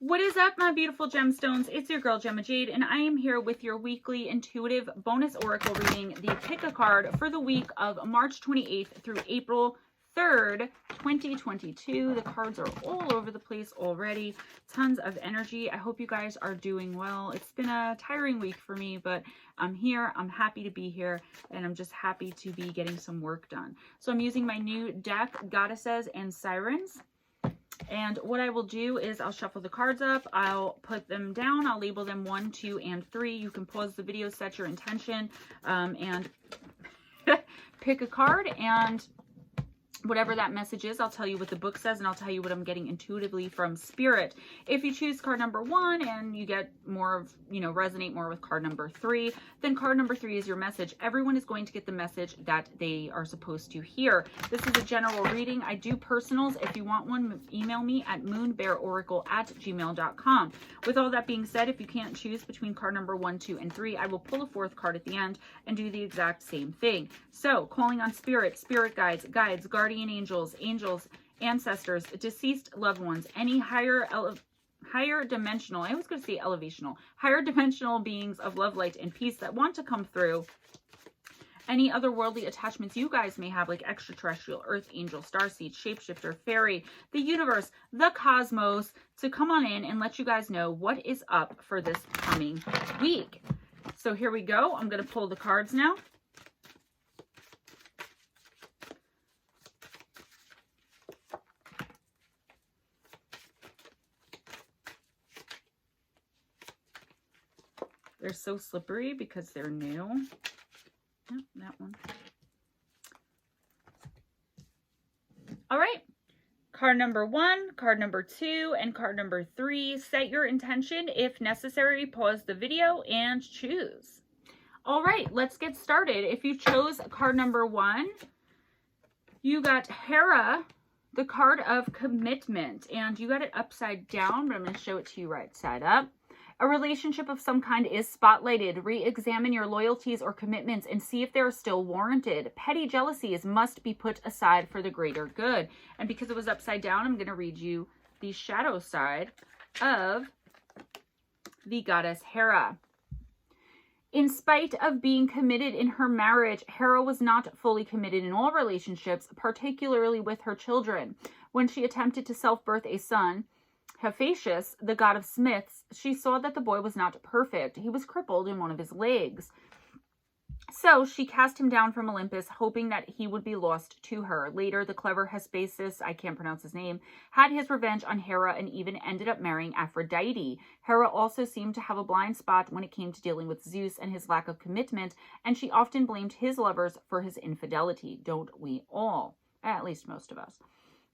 What is up, my beautiful gemstones? It's your girl, Gemma Jade, and I am here with your weekly intuitive bonus oracle reading, the pick a card for the week of March 28th through April 3rd, 2022. The cards are all over the place already. Tons of energy. I hope you guys are doing well. It's been a tiring week for me, but I'm here. I'm happy to be here, and I'm just happy to be getting some work done. So I'm using my new deck, Goddesses and Sirens. And what I will do is I'll shuffle the cards up, I'll put them down, I'll label them 1, 2, and 3. You can pause the video, set your intention, and pick a card, and whatever that message is, I'll tell you what the book says, and I'll tell you what I'm getting intuitively from Spirit. If you choose card number 1 and you get more of, resonate more with card number 3, then card number 3 is your message. Everyone is going to get the message that they are supposed to hear. This is a general reading. I do personals. If you want one, email me at MoonBearOracle@gmail.com. With all that being said, if you can't choose between card number 1, 2, and 3, I will pull a 4th card at the end and do the exact same thing. So, calling on Spirit, Spirit guides, guardian angels, ancestors, deceased loved ones, any higher dimensional, I was going to say elevational, higher dimensional beings of love, light, and peace that want to come through. Any otherworldly attachments you guys may have, like extraterrestrial, earth angel, starseed, shapeshifter, fairy, the universe, the cosmos, to come on in and let you guys know what is up for this coming week. So here we go. I'm going to pull the cards now. They're so slippery because they're new. Oh, that one. All right. Card number 1, card number 2, and card number 3. Set your intention. If necessary, pause the video and choose. All right, let's get started. If you chose card number 1, you got Hera, the card of commitment, and you got it upside down, but I'm going to show it to you right side up. A relationship of some kind is spotlighted. Re-examine your loyalties or commitments and see if they are still warranted. Petty jealousies must be put aside for the greater good. And because it was upside down, I'm going to read you the shadow side of the goddess Hera. In spite of being committed in her marriage, Hera was not fully committed in all relationships, particularly with her children. When she attempted to self-birth a son, Hephaestus, the god of smiths, she saw that the boy was not perfect. He was crippled in one of his legs. So she cast him down from Olympus, hoping that he would be lost to her. Later, the clever Hephaestus, I can't pronounce his name, had his revenge on Hera and even ended up marrying Aphrodite. Hera also seemed to have a blind spot when it came to dealing with Zeus and his lack of commitment, and she often blamed his lovers for his infidelity. Don't we all? At least most of us.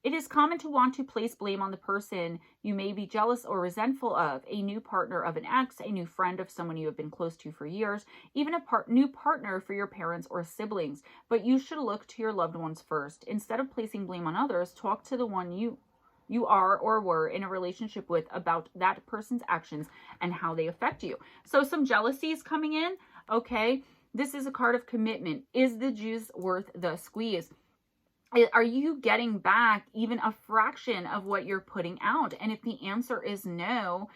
It is common to want to place blame on the person you may be jealous or resentful of, a new partner of an ex, a new friend of someone you have been close to for years, even a new partner for your parents or siblings. But you should look to your loved ones first. Instead of placing blame on others, talk to the one you are or were in a relationship with about that person's actions and how they affect you. So some jealousies coming in, okay? This is a card of commitment. Is the juice worth the squeeze? Are you getting back even a fraction of what you're putting out? And if the answer is no,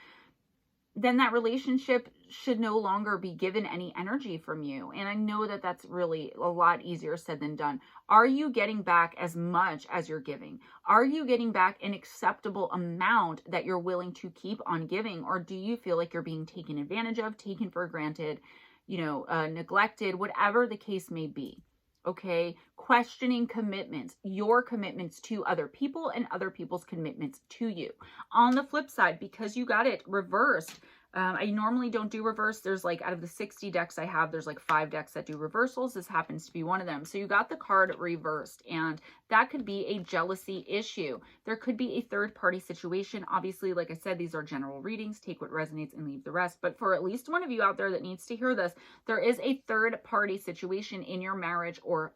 then that relationship should no longer be given any energy from you. And I know that that's really a lot easier said than done. Are you getting back as much as you're giving? Are you getting back an acceptable amount that you're willing to keep on giving? Or do you feel like you're being taken advantage of, taken for granted, neglected, whatever the case may be? Okay, questioning commitments, your commitments to other people and other people's commitments to you. On the flip side, because you got it reversed, I normally don't do reverse. There's like, out of the 60 decks I have, there's like 5 decks that do reversals. This happens to be one of them. So you got the card reversed, and that could be a jealousy issue. There could be a third-party situation. Obviously, like I said, these are general readings. Take what resonates and leave the rest. But for at least one of you out there that needs to hear this, there is a third-party situation in your marriage or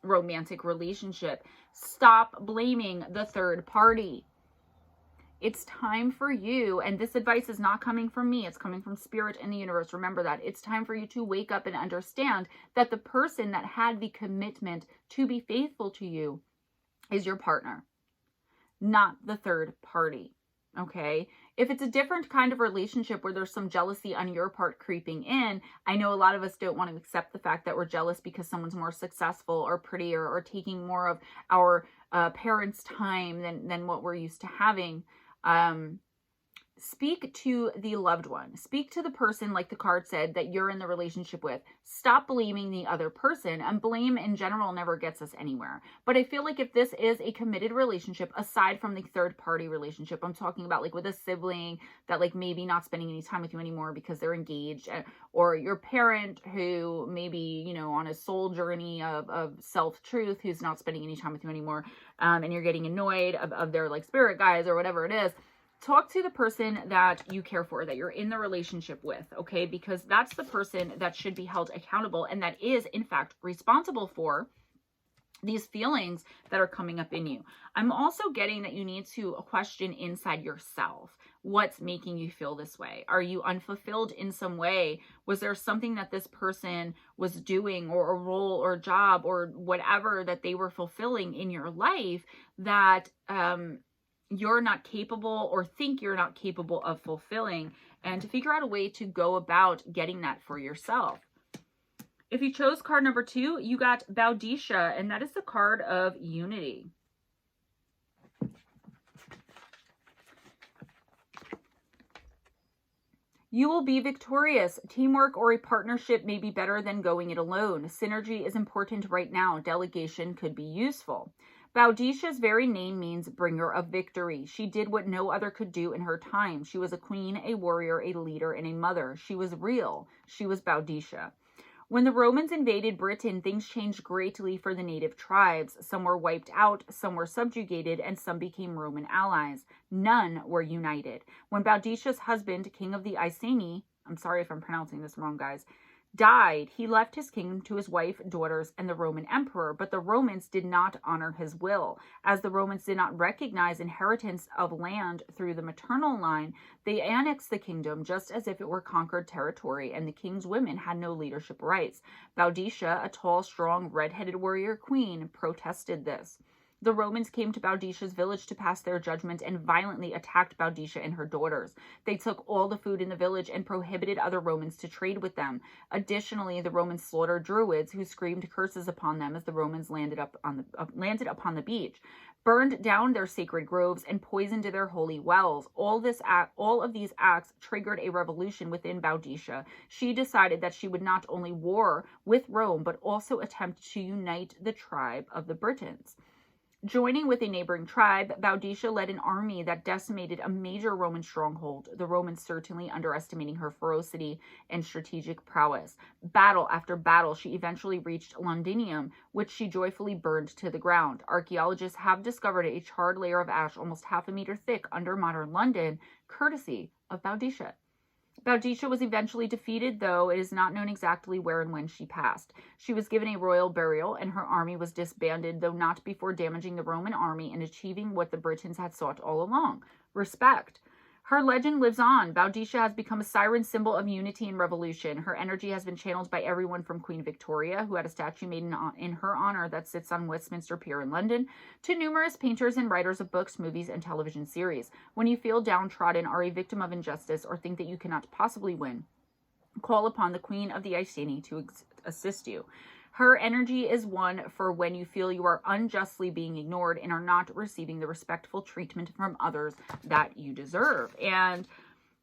romantic relationship. Stop blaming the third party. It's time for you, and this advice is not coming from me, it's coming from Spirit and the universe. Remember that. It's time for you to wake up and understand that the person that had the commitment to be faithful to you is your partner, not the third party. Okay? If it's a different kind of relationship where there's some jealousy on your part creeping in, I know a lot of us don't want to accept the fact that we're jealous because someone's more successful or prettier or taking more of our parents' time than what we're used to having. Speak to the loved one. Speak to the person, like the card said, that you're in the relationship with. Stop blaming the other person, and blame in general never gets us anywhere. But I feel like if this is a committed relationship, aside from the third party relationship, I'm talking about like with a sibling that like maybe not spending any time with you anymore because they're engaged, or your parent who maybe, you know, on a soul journey of self-truth, who's not spending any time with you anymore, and you're getting annoyed of their like spirit guides or whatever it is. Talk to the person that you care for, that you're in the relationship with, okay? Because that's the person that should be held accountable and that is, in fact, responsible for these feelings that are coming up in you. I'm also getting that you need to question inside yourself. What's making you feel this way? Are you unfulfilled in some way? Was there something that this person was doing, or a role or job or whatever that they were fulfilling in your life that you're not capable or think you're not capable of fulfilling, and to figure out a way to go about getting that for yourself. If you chose card number 2, you got Baudisha, and that is the card of unity. You will be victorious. Teamwork or a partnership may be better than going it alone. Synergy is important right now. Delegation could be useful. Baudisha's very name means bringer of victory. She did what no other could do in her time. She was a queen, a warrior, a leader, and a mother. She was real. She was Baudisha. When the Romans invaded Britain, things changed greatly for the native tribes. Some were wiped out, some were subjugated, and some became Roman allies. None were united. When Baudisha's husband, king of the Iceni, I'm sorry if I'm pronouncing this wrong, guys, died, he left his kingdom to his wife, daughters, and the Roman emperor, but the Romans did not honor his will. As the Romans did not recognize inheritance of land through the maternal line, they annexed the kingdom just as if it were conquered territory, and the king's women had no leadership rights. Baudisha, a tall, strong, red-headed warrior queen, protested this. The Romans came to Baudisha's village to pass their judgment and violently attacked Baudisha and her daughters. They took all the food in the village and prohibited other Romans to trade with them. Additionally, the Romans slaughtered druids who screamed curses upon them as the Romans landed upon the beach, burned down their sacred groves, and poisoned their holy wells. All of these acts triggered a revolution within Baudisha. She decided that she would not only war with Rome, but also attempt to unite the tribe of the Britons. Joining with a neighboring tribe, Baudisha led an army that decimated a major Roman stronghold, the Romans certainly underestimating her ferocity and strategic prowess. Battle after battle, she eventually reached Londinium, which she joyfully burned to the ground. Archaeologists have discovered a charred layer of ash almost half a meter thick under modern London, courtesy of Baudisha. Baudisha was eventually defeated, though it is not known exactly where and when she passed. She was given a royal burial, and her army was disbanded, though not before damaging the Roman army and achieving what the Britons had sought all along: respect. Her legend lives on. Baudisha has become a siren symbol of unity and revolution. Her energy has been channeled by everyone from Queen Victoria, who had a statue made in her honor that sits on Westminster Pier in London, to numerous painters and writers of books, movies, and television series. When you feel downtrodden, are a victim of injustice, or think that you cannot possibly win, call upon the Queen of the Iceni to assist you. Her energy is one for when you feel you are unjustly being ignored and are not receiving the respectful treatment from others that you deserve. And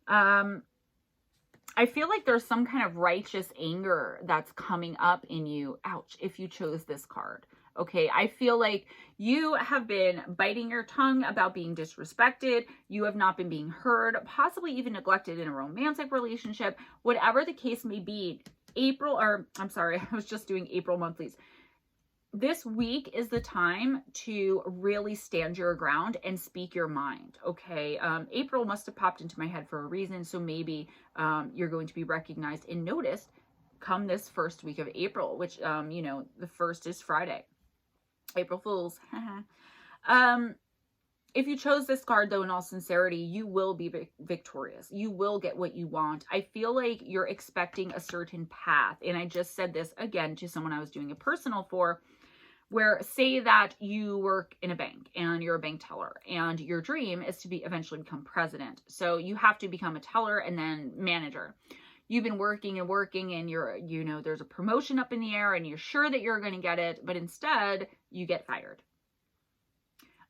I feel like there's some kind of righteous anger that's coming up in you. Ouch, if you chose this card. Okay, I feel like you have been biting your tongue about being disrespected. You have not been being heard, possibly even neglected in a romantic relationship. Whatever the case may be, I was just doing April monthlies. This week is the time to really stand your ground and speak your mind, okay? April must have popped into my head for a reason, so maybe you're going to be recognized and noticed come this first week of April, which, the first is Friday. April Fools. If you chose this card, though, in all sincerity, you will be victorious. You will get what you want. I feel like you're expecting a certain path. And I just said this, again, to someone I was doing a personal for, where say that you work in a bank and you're a bank teller and your dream is to eventually become president. So you have to become a teller and then manager. You've been working and working and there's a promotion up in the air and you're sure that you're going to get it, but instead you get fired.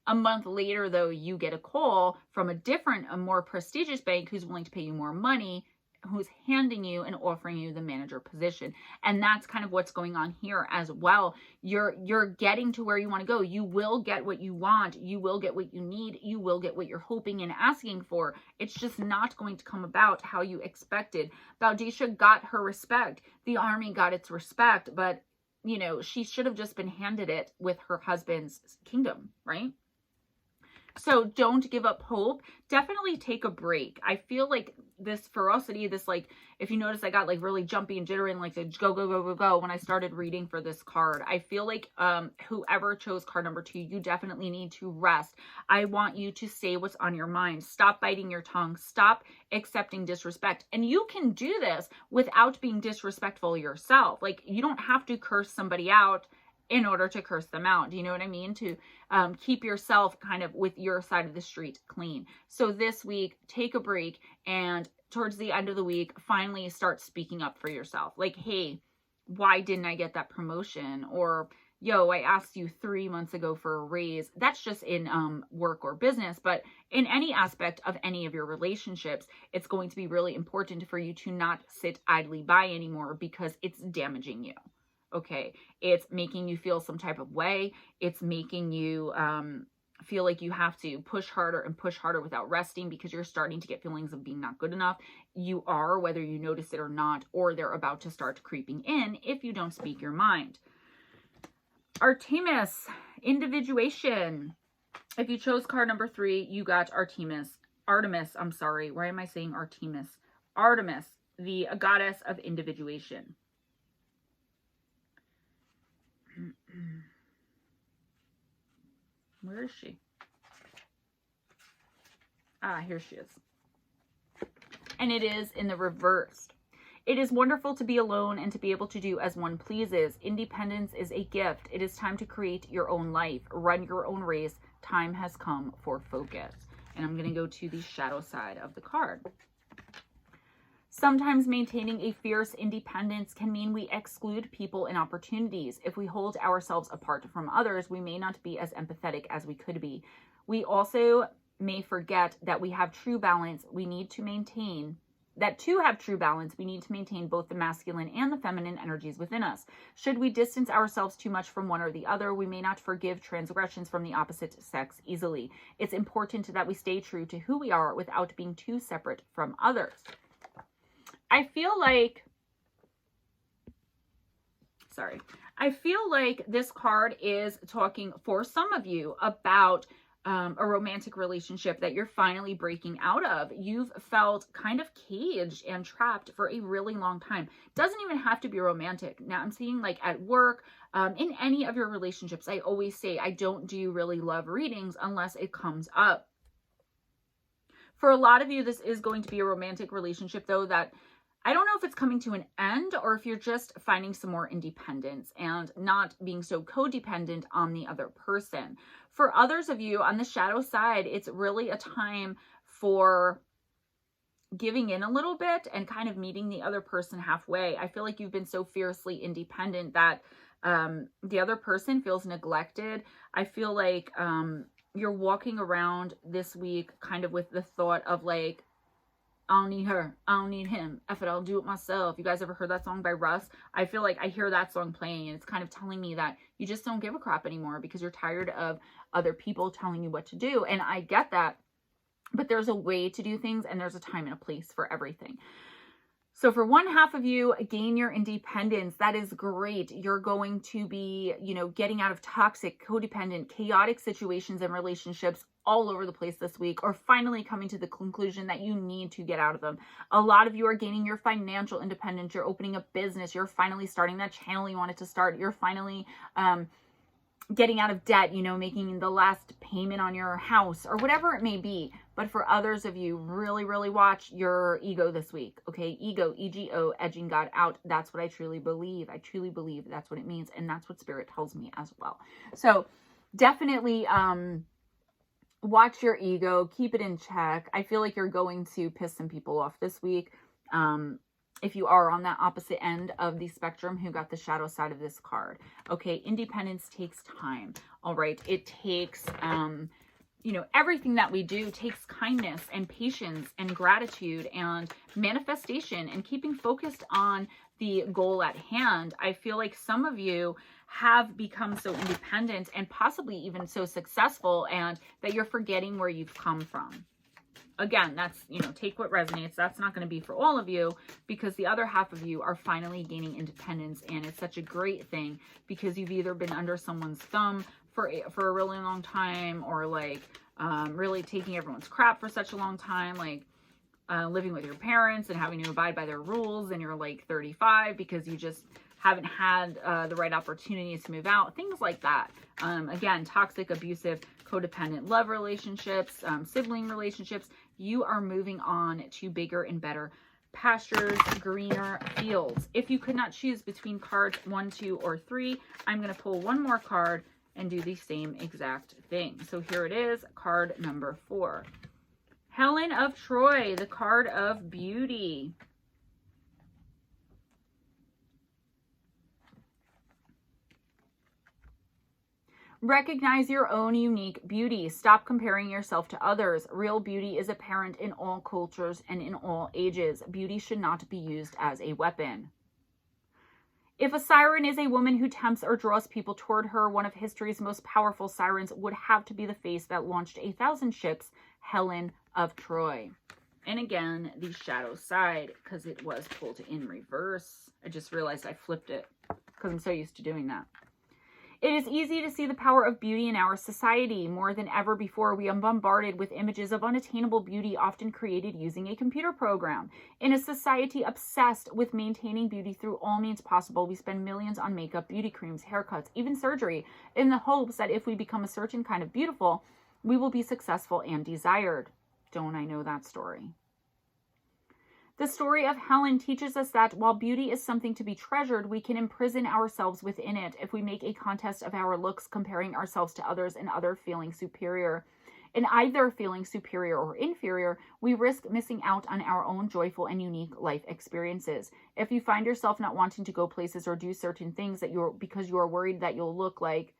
A month later, though, you get a call from a more prestigious bank who's willing to pay you more money, who's handing you and offering you the manager position. And that's kind of what's going on here as well. You're getting to where you want to go. You will get what you want. You will get what you need. You will get what you're hoping and asking for. It's just not going to come about how you expected. Baudisha got her respect. The army got its respect, but she should have just been handed it with her husband's kingdom, right? So don't give up hope. Definitely take a break. I feel like this ferocity, if you notice, I got really jumpy and jittery and to go when I started reading for this card. I feel like whoever chose card number 2, you definitely need to rest. I want you to say what's on your mind. Stop biting your tongue. Stop accepting disrespect. And you can do this without being disrespectful yourself. You don't have to curse somebody out in order to curse them out. Do you know what I mean? To keep yourself kind of with your side of the street clean. So this week, take a break, and towards the end of the week, finally start speaking up for yourself. Hey, why didn't I get that promotion? Or, yo, I asked you 3 months ago for a raise. That's just in work or business, but in any aspect of any of your relationships, it's going to be really important for you to not sit idly by anymore because it's damaging you. Okay, it's making you feel some type of way. It's making you feel like you have to push harder and push harder without resting because you're starting to get feelings of being not good enough. You are, whether you notice it or not, or they're about to start creeping in if you don't speak your mind. Artemis, individuation. If you chose card number 3, you got Artemis. I'm sorry. Why am I saying Artemis? Artemis, the goddess of individuation. Where is she? Here she is. And it is in the reverse. It is wonderful to be alone and to be able to do as one pleases. Independence is a gift. It is time to create your own life. Run your own race. Time has come for focus. And I'm going to go to the shadow side of the card. Sometimes maintaining a fierce independence can mean we exclude people and opportunities. If we hold ourselves apart from others, we may not be as empathetic as we could be. We also may forget that we have true balance. We need to maintain that to have true balance, we need to maintain both the masculine and the feminine energies within us. Should we distance ourselves too much from one or the other, we may not forgive transgressions from the opposite sex easily. It's important that we stay true to who we are without being too separate from others. I feel like this card is talking for some of you about a romantic relationship that you're finally breaking out of. You've felt kind of caged and trapped for a really long time. Doesn't even have to be romantic. Now I'm seeing at work, in any of your relationships. I always say I don't do really love readings unless it comes up. For a lot of you, this is going to be a romantic relationship, though, that I don't know if it's coming to an end or if you're just finding some more independence and not being so codependent on the other person. For others of you on the shadow side, it's really a time for giving in a little bit and kind of meeting the other person halfway. I feel like you've been so fiercely independent that the other person feels neglected. I feel like you're walking around this week kind of with the thought of I don't need her. I don't need him. F it, I'll do it myself. You guys ever heard that song by Russ? I feel like I hear that song playing and it's kind of telling me that you just don't give a crap anymore because you're tired of other people telling you what to do. And I get that, but there's a way to do things and there's a time and a place for everything. So for one half of you, gain your independence. That is great. You're going to be, getting out of toxic, codependent, chaotic situations and relationships all over the place this week, or finally coming to the conclusion that you need to get out of them. A lot of you are gaining your financial independence. You're opening a business. You're finally starting that channel you wanted to start. You're finally getting out of debt, making the last payment on your house or whatever it may be. But for others of you, really, really watch your ego this week. Okay, ego, ego, edging God out. That's what I truly believe. I truly believe that's what it means. And that's what Spirit tells me as well. So definitely watch your ego. Keep it in check. I feel like you're going to piss some people off this week. If you are on that opposite end of the spectrum who got the shadow side of this card. Okay, independence takes time. All right, it takes, you know, everything that we do takes kindness and patience and gratitude and manifestation and keeping focused on the goal at hand. I feel like some of you have become so independent and possibly even so successful, and that you're forgetting where you've come from. Again, that's, you know, take what resonates. That's not going to be for all of you, because the other half of you are finally gaining independence, and it's such a great thing because you've either been under someone's thumb for a really long time, or like really taking everyone's crap for such a long time, like living with your parents and having to abide by their rules, and you're like 35 because you just haven't had the right opportunities to move out, things like that. Again, toxic, abusive, codependent love relationships, sibling relationships. You are moving on to bigger and better pastures, greener fields. If you could not choose between cards 1, 2, or 3, I'm going to pull one more card and do the same exact thing. So here it is, card number 4. Helen of Troy, the card of beauty. Recognize your own unique beauty. Stop comparing yourself to others. Real beauty is apparent in all cultures and in all ages. Beauty should not be used as a weapon. If a siren is a woman who tempts or draws people toward her, one of history's most powerful sirens would have to be the face that launched 1,000 ships, Helen of Troy. And again, the shadow side, because it was pulled in reverse. I just realized I flipped it because I'm so used to doing that. It is easy to see the power of beauty in our society. More than ever before, we are bombarded with images of unattainable beauty, often created using a computer program. In a society obsessed with maintaining beauty through all means possible, we spend millions on makeup, beauty creams, haircuts, even surgery, in the hopes that if we become a certain kind of beautiful, we will be successful and desired. Don't I know that story? The story of Helen teaches us that while beauty is something to be treasured, we can imprison ourselves within it if we make a contest of our looks, comparing ourselves to others and either feeling superior or inferior, we risk missing out on our own joyful and unique life experiences. If you find yourself not wanting to go places or do certain things because you are worried that you'll look like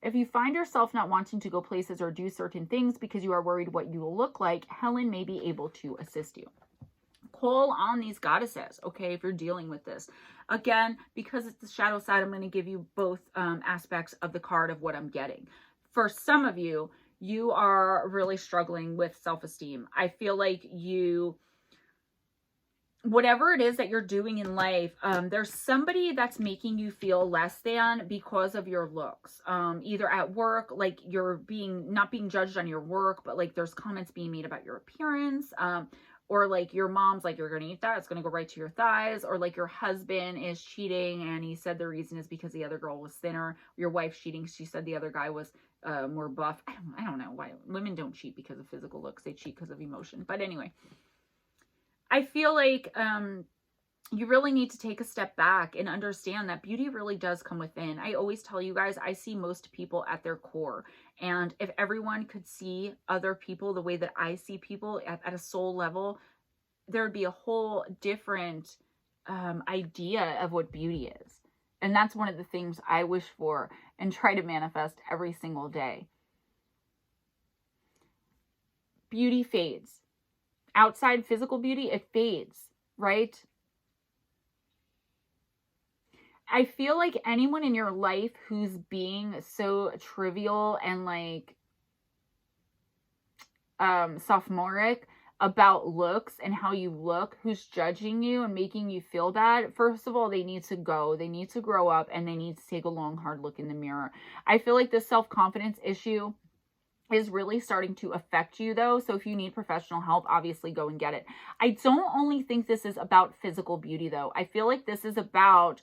If you find yourself not wanting to go places or do certain things because you are worried what you will look like, Helen may be able to assist you. Call on these goddesses, okay, if you're dealing with this. Again, because it's the shadow side, I'm going to give you both aspects of the card of what I'm getting. For some of you, you are really struggling with self-esteem. I feel like whatever it is that you're doing in life, there's somebody that's making you feel less than because of your looks. Either at work, like you're not being judged on your work, but like there's comments being made about your appearance, or like your mom's like, you're going to eat that, it's going to go right to your thighs, or like your husband is cheating and he said the reason is because the other girl was thinner. Your wife's cheating, she said the other guy was more buff. I don't know why women don't cheat because of physical looks, they cheat because of emotion. But anyway, I feel like you really need to take a step back and understand that beauty really does come within. I always tell you guys, I see most people at their core. And if everyone could see other people the way that I see people at a soul level, there would be a whole different idea of what beauty is. And that's one of the things I wish for and try to manifest every single day. Beauty fades. Outside physical beauty, it fades, right? I feel like anyone in your life who's being so trivial and like sophomoric about looks and how you look, who's judging you and making you feel bad, first of all, they need to go. They need to grow up and they need to take a long, hard look in the mirror. I feel like this self-confidence issue is really starting to affect you though. So if you need professional help, obviously go and get it. I don't only think this is about physical beauty though. I feel like this is about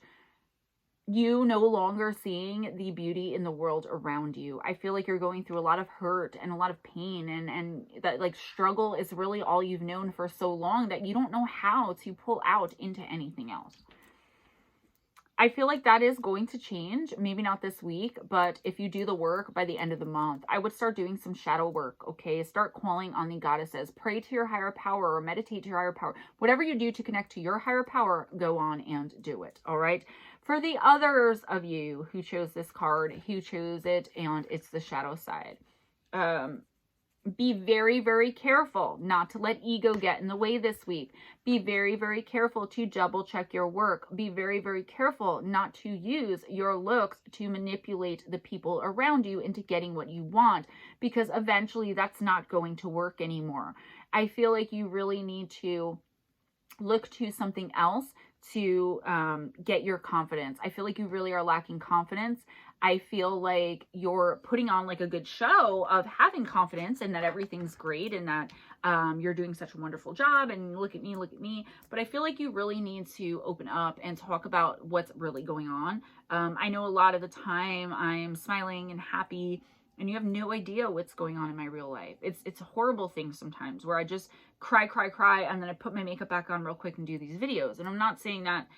you no longer seeing the beauty in the world around you. I feel like you're going through a lot of hurt and a lot of pain, and that like struggle is really all you've known for so long that you don't know how to pull out into anything else. I feel like that is going to change, maybe not this week, but if you do the work by the end of the month, I would start doing some shadow work, okay? Start calling on the goddesses, pray to your higher power or meditate to your higher power. Whatever you do to connect to your higher power, go on and do it, all right? For the others of you who chose this card, who chose it, and it's the shadow side, be very, very careful not to let ego get in the way this week. Be very, very careful to double check your work. Be very, very careful not to use your looks to manipulate the people around you into getting what you want, because eventually that's not going to work anymore. I feel like you really need to look to something else to get your confidence. I feel like you really are lacking confidence. I feel like you're putting on like a good show of having confidence and that everything's great and that you're doing such a wonderful job and look at me, look at me. But I feel like you really need to open up and talk about what's really going on. I know a lot of the time I'm smiling and happy, and you have no idea what's going on in my real life. It's a horrible thing sometimes where I just cry, and then I put my makeup back on real quick and do these videos. And I'm not saying that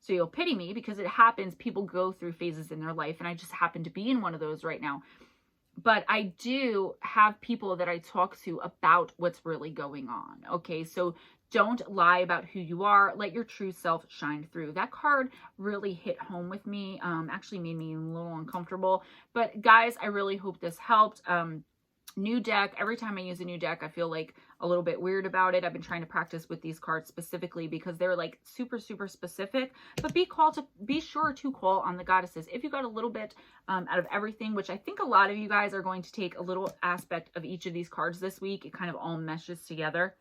so you'll pity me, because it happens. People go through phases in their life, and I just happen to be in one of those right now. But I do have people that I talk to about what's really going on, okay? So don't lie about who you are. Let your true self shine through. That card really hit home with me. Actually made me a little uncomfortable. But guys, I really hope this helped. New deck. Every time I use a new deck, I feel like a little bit weird about it. I've been trying to practice with these cards specifically because they're like super, super specific. But be sure to call on the goddesses. If you got a little bit out of everything, which I think a lot of you guys are going to take a little aspect of each of these cards this week, it kind of all meshes together.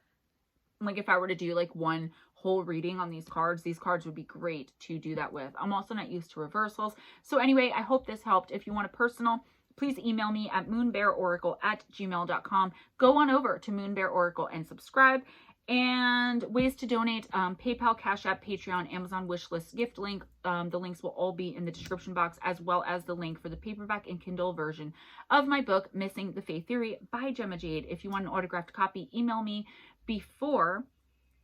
Like if I were to do like one whole reading on these cards would be great to do that with. I'm also not used to reversals. So anyway, I hope this helped. If you want a personal, please email me at MoonBearOracle@gmail.com. Go on over to MoonBearOracle and subscribe. And ways to donate, PayPal, CashApp, Patreon, Amazon wishlist, gift link. The links will all be in the description box, as well as the link for the paperback and Kindle version of my book, Missing the Faith Theory by Gemma Jade. If you want an autographed copy, email me before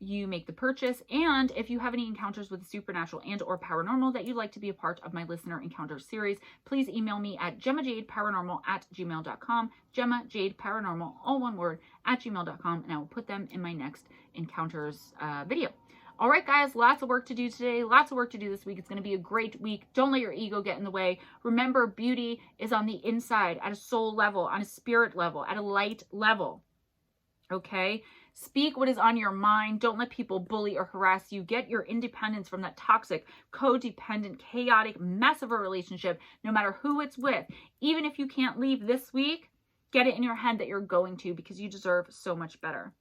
you make the purchase. And if you have any encounters with the supernatural and or paranormal that you'd like to be a part of my listener encounters series, please email me at GemmaJadeParanormal@gmail.com. Gemma Jade Paranormal, all one word, @gmail.com, and I will put them in my next encounters video. All right, guys, lots of work to do today, lots of work to do this week. It's going to be a great week. Don't let your ego get in the way. Remember, beauty is on the inside, at a soul level, on a spirit level, at a light level. Okay? Speak what is on your mind. Don't let people bully or harass you. Get your independence from that toxic, codependent, chaotic mess of a relationship, no matter who it's with. Even if you can't leave this week, get it in your head that you're going to, because you deserve so much better.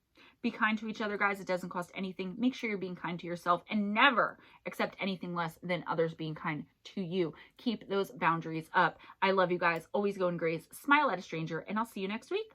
Be kind to each other, guys. It doesn't cost anything. Make sure you're being kind to yourself, and never accept anything less than others being kind to you. Keep those boundaries up. I love you guys. Always go in grace. Smile at a stranger, and I'll see you next week.